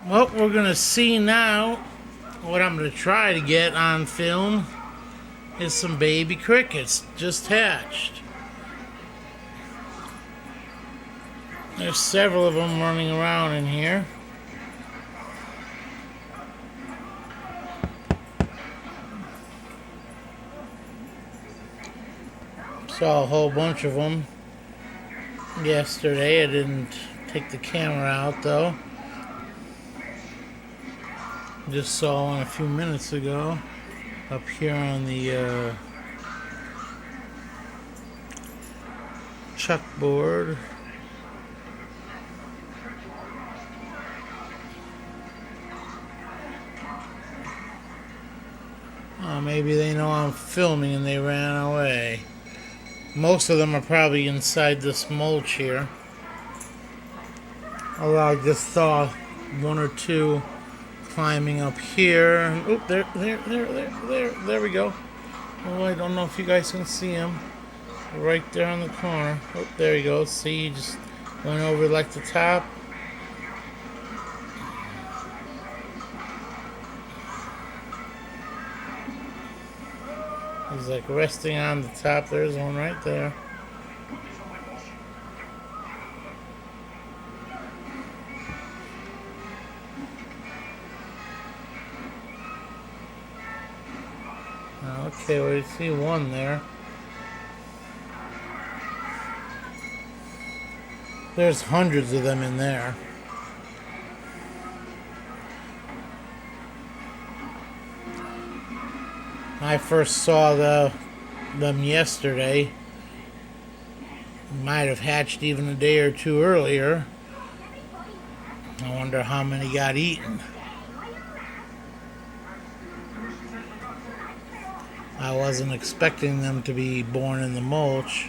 Well, we're gonna see now. What I'm gonna try to get on film is some baby crickets just hatched. There's several of them running around in here. Saw a whole bunch of them yesterday. I didn't take the camera out though. Just saw one a few minutes ago up here on the chuckboard. Maybe they know I'm filming and they ran away. Most of them are probably inside this mulch here. Although I just saw one or two climbing up here. Oop, there we go. Oh, I don't know if you guys can see him. Right there on the corner. Oh, there you go. See, he just went over like the top. He's like resting on the top. There's one right there. Okay, well, you see one there. There's hundreds of them in there. I first saw them yesterday. Might have hatched even a day or two earlier. I wonder how many got eaten. I wasn't expecting them to be born in the mulch,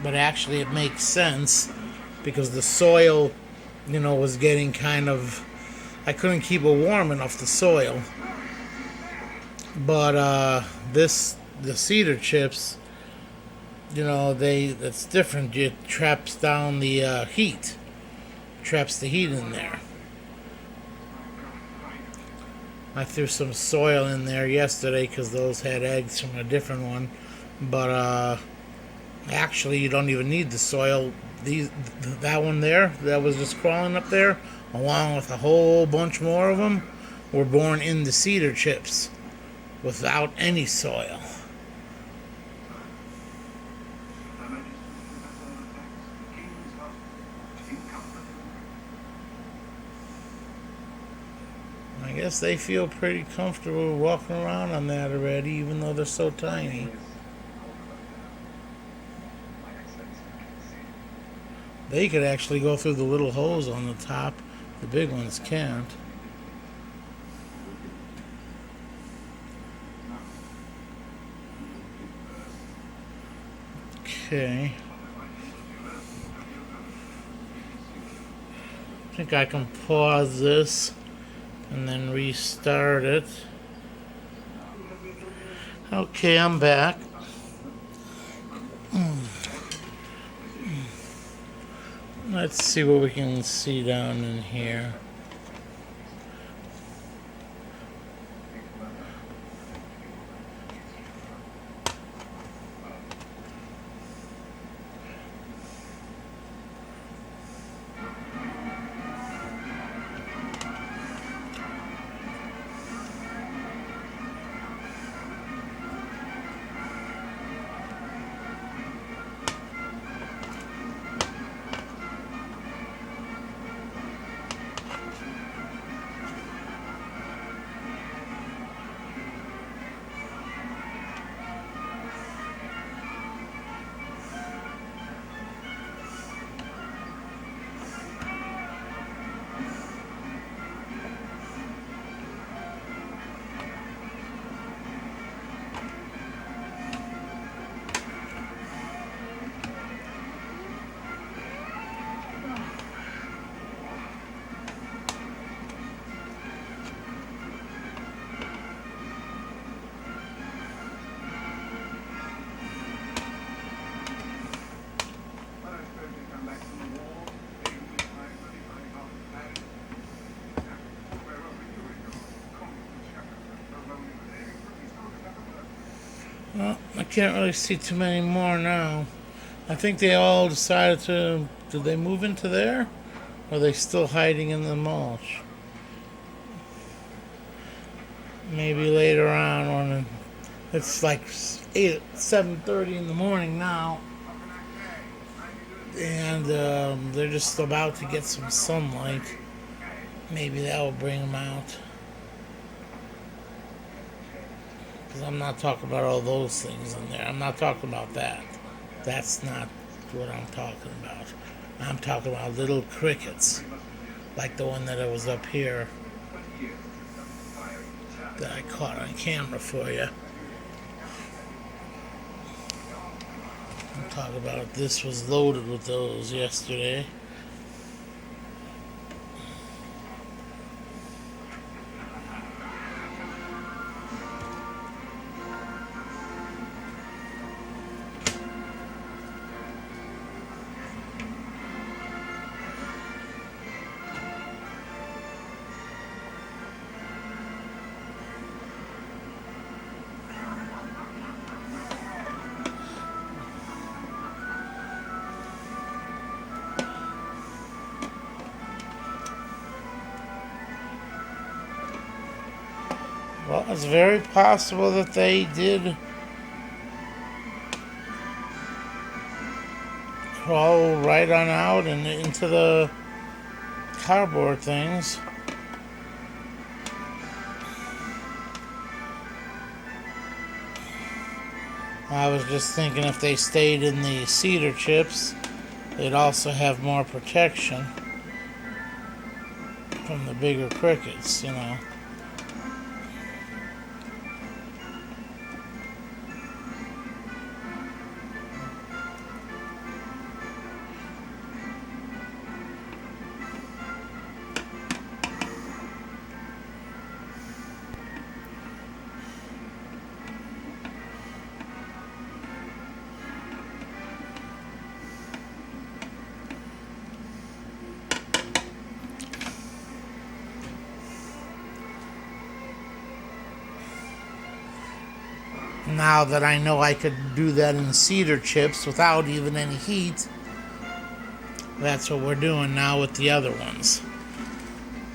but actually it makes sense because the soil, was getting kind of. I couldn't keep it warm enough, the soil. But the cedar chips, that's different. It traps down the heat, traps the heat in there. I threw some soil in there yesterday because those had eggs from a different one. But actually, you don't even need the soil. That one there, that was just crawling up there, along with a whole bunch more of them, were born in the cedar chips without any soil. I guess they feel pretty comfortable walking around on that already, even though they're so tiny. They could actually go through the little holes on the top. The big ones can't. Okay. I think I can pause this and then restart it. Okay, I'm back. Let's see what we can see down in here. Well, I can't really see too many more now. I think they all decided to. Did they move into there? Or are they still hiding in the mulch? Maybe later on when it's like 7:30 in the morning now, and they're just about to get some sunlight. Maybe that will bring them out. Because I'm not talking about all those things in there. I'm not talking about that. That's not what I'm talking about. I'm talking about little crickets, like the one that was up here that I caught on camera for you. I'm talking about this was loaded with those yesterday. Well, it's very possible that they did crawl right on out and into the cardboard things. I was just thinking if they stayed in the cedar chips, they'd also have more protection from the bigger crickets, you know. Now that I know I could do that in cedar chips without even any heat, that's what we're doing now with the other ones.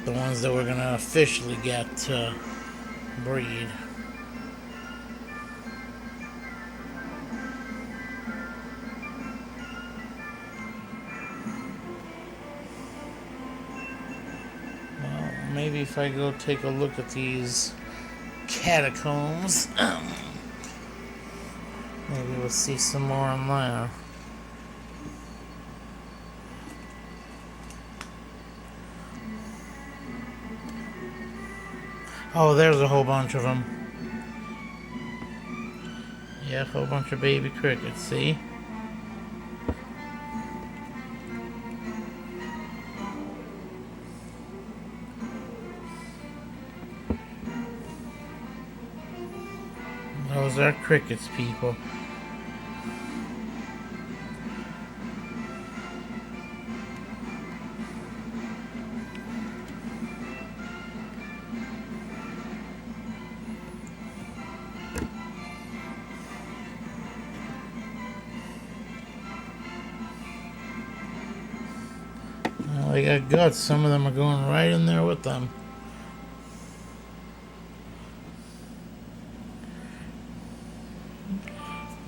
The ones that we're going to officially get to breed. Well, maybe if I go take a look at these catacombs, maybe we'll see some more in there. Oh, there's a whole bunch of them. Yeah, a whole bunch of baby crickets, see? Those are crickets, people. Well, they got guts. Some of them are going right in there with them.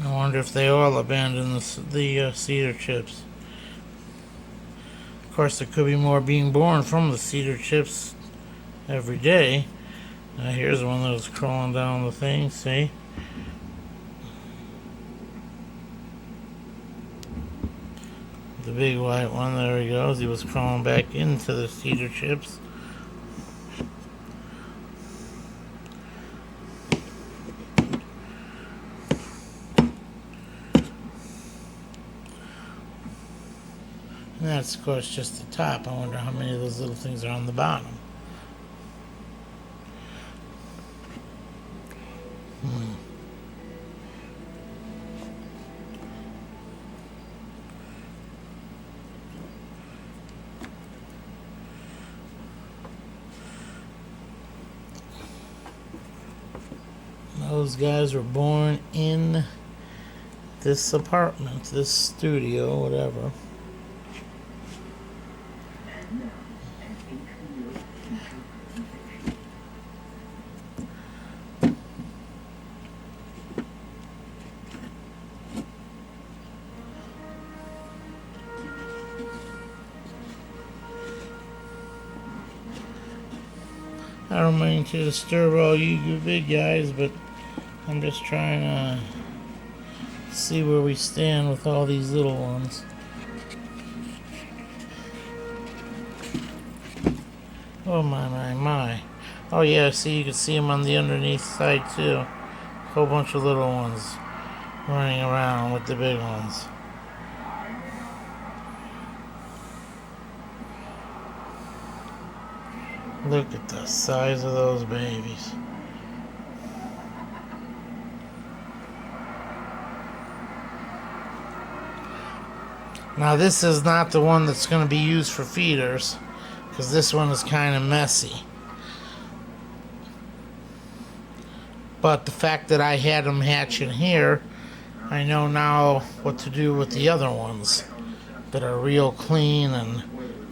I wonder if they all abandoned the cedar chips. Of course, there could be more being born from the cedar chips every day. Here's one that was crawling down the thing, see? The big white one, there he goes. He was crawling back into the cedar chips. And that's, of course, just the top. I wonder how many of those little things are on the bottom. those guys were born in this apartment, this studio, whatever. I don't mean to disturb all you big guys, but I'm just trying to see where we stand with all these little ones. Oh my. Oh yeah, see, you can see them on the underneath side too. A whole bunch of little ones running around with the big ones. Look at the size of those babies. Now this is not the one that's going to be used for feeders, because this one is kind of messy. But the fact that I had them hatch in here, I know now what to do with the other ones that are real clean and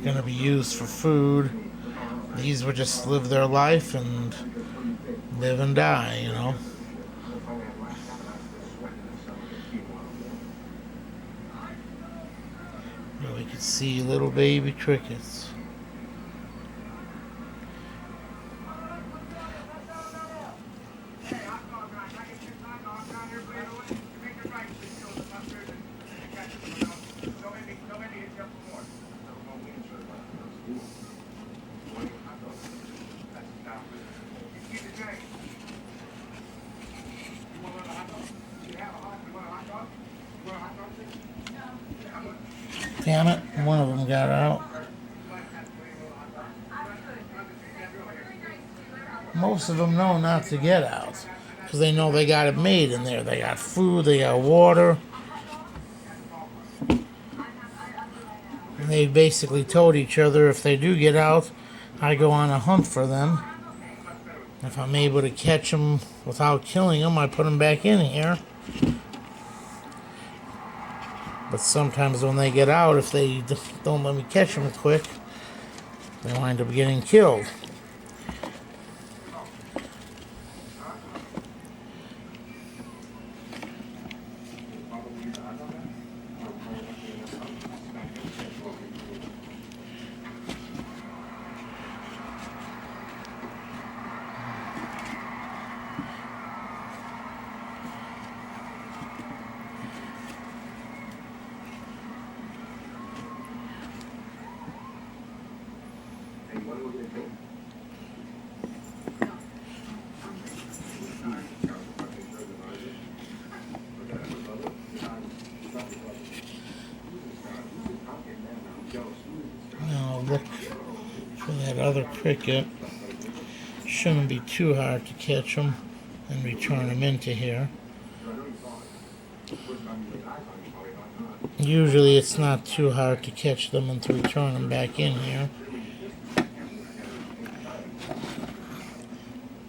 going to be used for food. These would just live their life and live and die, you know. Here we can see little baby crickets. Damn it, one of them got out. Most of them know not to get out, because they know they got it made in there. They got food, they got water. And they basically told each other if they do get out, I go on a hunt for them. If I'm able to catch them without killing them, I put them back in here. But sometimes when they get out, if they don't let me catch them quick, they wind up getting killed. Now look for that other cricket. Shouldn't be too hard to catch them and return them into here. Usually it's not too hard to catch them and to return them back in here.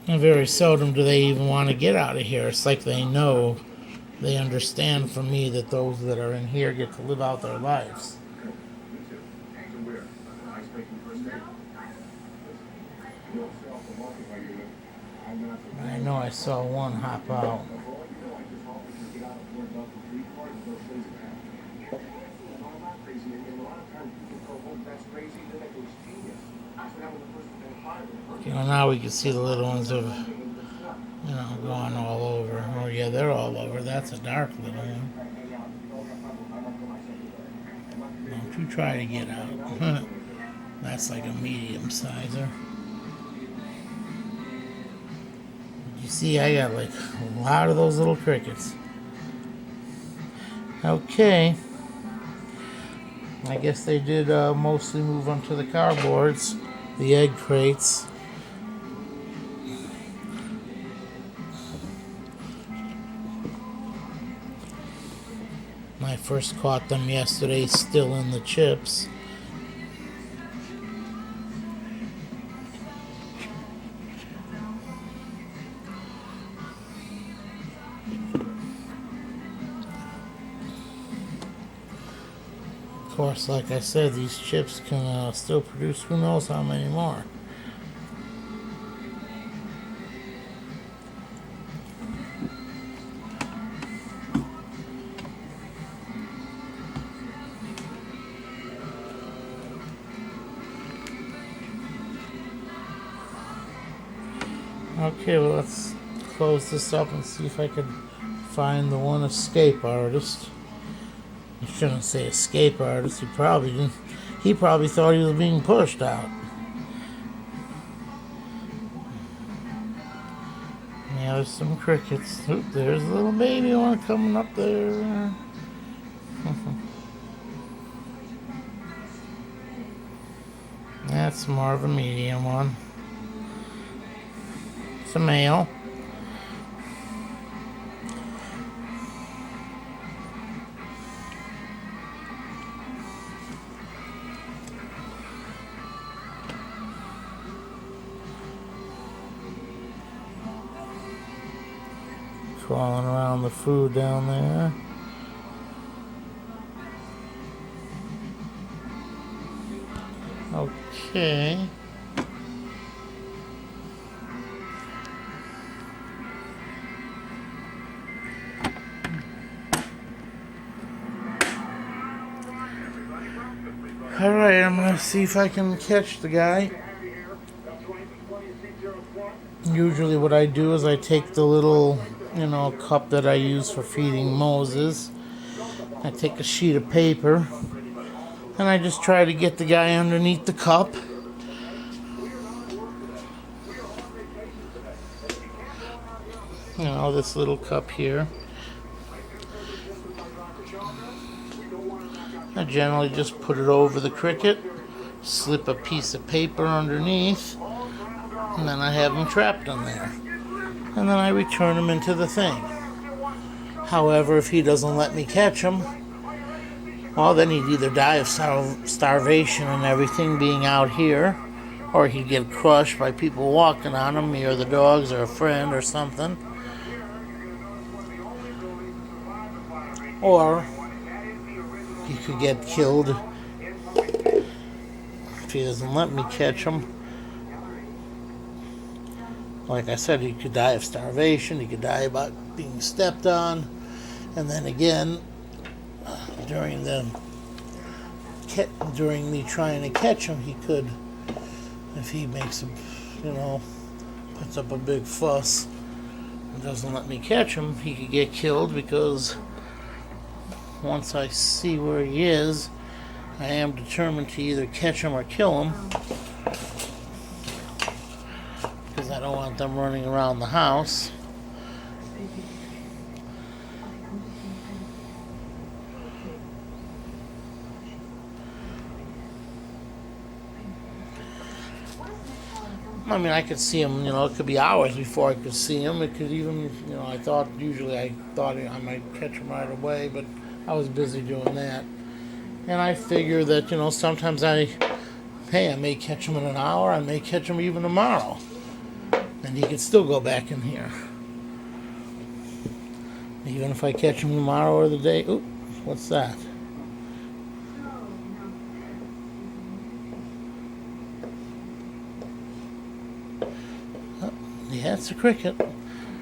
And very seldom do they even want to get out of here. It's like they know, they understand from me that those that are in here get to live out their lives. I know I saw one hop out. You know, now we can see the little ones have, you know, gone all over. Oh yeah, they're all over. That's a dark little one. Don't you try to get out. That's like a medium sizer. You see, I got like a lot of those little crickets. Okay. I guess they did mostly move onto the cardboards, the egg crates. I first caught them yesterday, still in the chips. course, like I said, these chips can still produce who knows how many more. Okay, well, let's close this up and see if I can find the one escape artist. I shouldn't say escape artist. He probably didn't. He probably thought he was being pushed out. Yeah, there's some crickets. Oop, there's a little baby one coming up there. That's more of a medium one. It's a male. Crawling around the food down there. Okay. Alright, I'm gonna see if I can catch the guy. Usually what I do is I take the little, cup that I use for feeding Moses. I take a sheet of paper and I just try to get the guy underneath the cup. This little cup here. I generally just put it over the cricket, slip a piece of paper underneath, and then I have him trapped in there. And then I return him into the thing. However, if he doesn't let me catch him, well, then he'd either die of starvation and everything being out here, or he'd get crushed by people walking on him, me or the dogs or a friend or something. Or he could get killed if he doesn't let me catch him. Like I said, he could die of starvation, he could die about being stepped on, and then again, during me trying to catch him, he could, if he makes puts up a big fuss and doesn't let me catch him, he could get killed, because once I see where he is, I am determined to either catch him or kill him, because I don't want them running around the house. I mean, I could see him, it could be hours before I could see him. It could even, I thought I might catch him right away, but I was busy doing that. And I figure that, sometimes I may catch him in an hour, I may catch him even tomorrow. And he could still go back in here. Even if I catch him tomorrow or the day. Oop, what's that? Yeah, it's a cricket.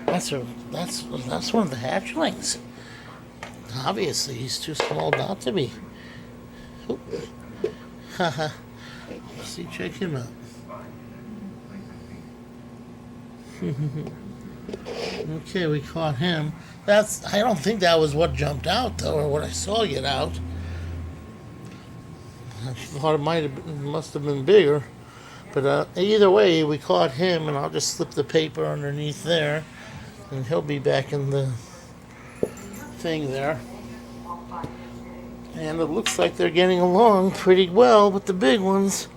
That's one of the hatchlings. Obviously, he's too small not to be. Haha. See, check him out. Okay, we caught him. I don't think that was what jumped out, though, or what I saw get out. I thought must have been bigger. But either way, we caught him, and I'll just slip the paper underneath there, and he'll be back in the thing there. And it looks like they're getting along pretty well with the big ones.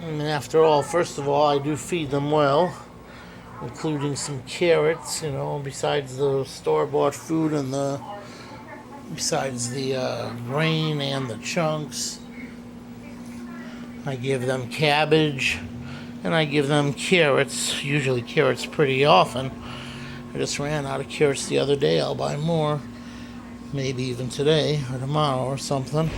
And after all, first of all, I do feed them well, including some carrots, besides the store-bought food and besides the grain and the chunks. I give them cabbage, And I give them carrots, usually carrots pretty often. I just ran out of carrots the other day. I'll buy more, maybe even today or tomorrow or something.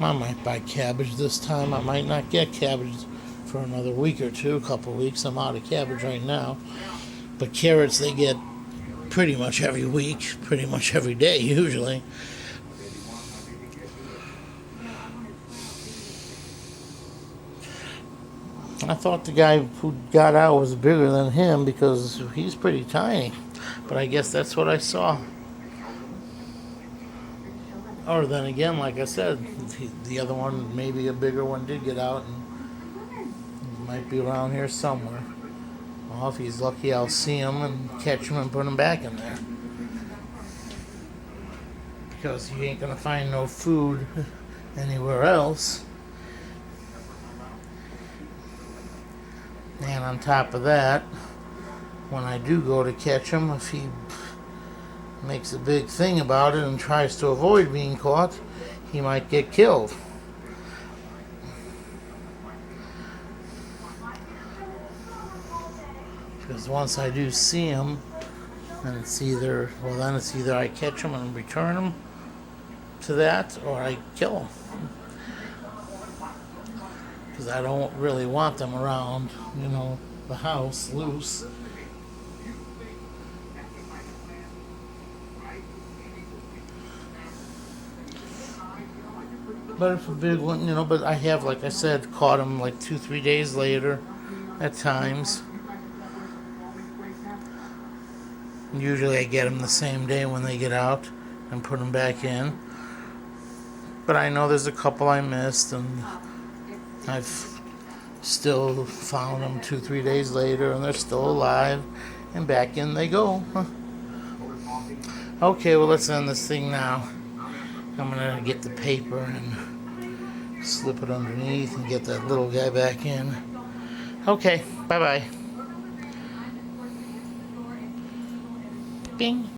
I might buy cabbage this time. I might not get cabbage for another week or two, a couple of weeks. I'm out of cabbage right now. But carrots they get pretty much every week, pretty much every day usually. I thought the guy who got out was bigger than him because he's pretty tiny. But I guess that's what I saw. Or then again, like I said, the other one, maybe a bigger one, did get out and he might be around here somewhere. Well, if he's lucky, I'll see him and catch him and put him back in there. Because you ain't gonna find no food anywhere else. And on top of that, when I do go to catch him, if he makes a big thing about it and tries to avoid being caught, he might get killed. Because once I do see him, then it's either I catch him and return him to that, or I kill him. Because I don't really want them around, the house loose. But if a big one, but I have, like I said, caught them like 2-3 days later at times. Usually I get them the same day when they get out and put them back in. But I know there's a couple I missed, and I've still found them 2-3 days later, and they're still alive, and back in they go. Okay, well, let's end this thing now. I'm gonna get the paper and slip it underneath and get that little guy back in. Okay, bye-bye. Bing.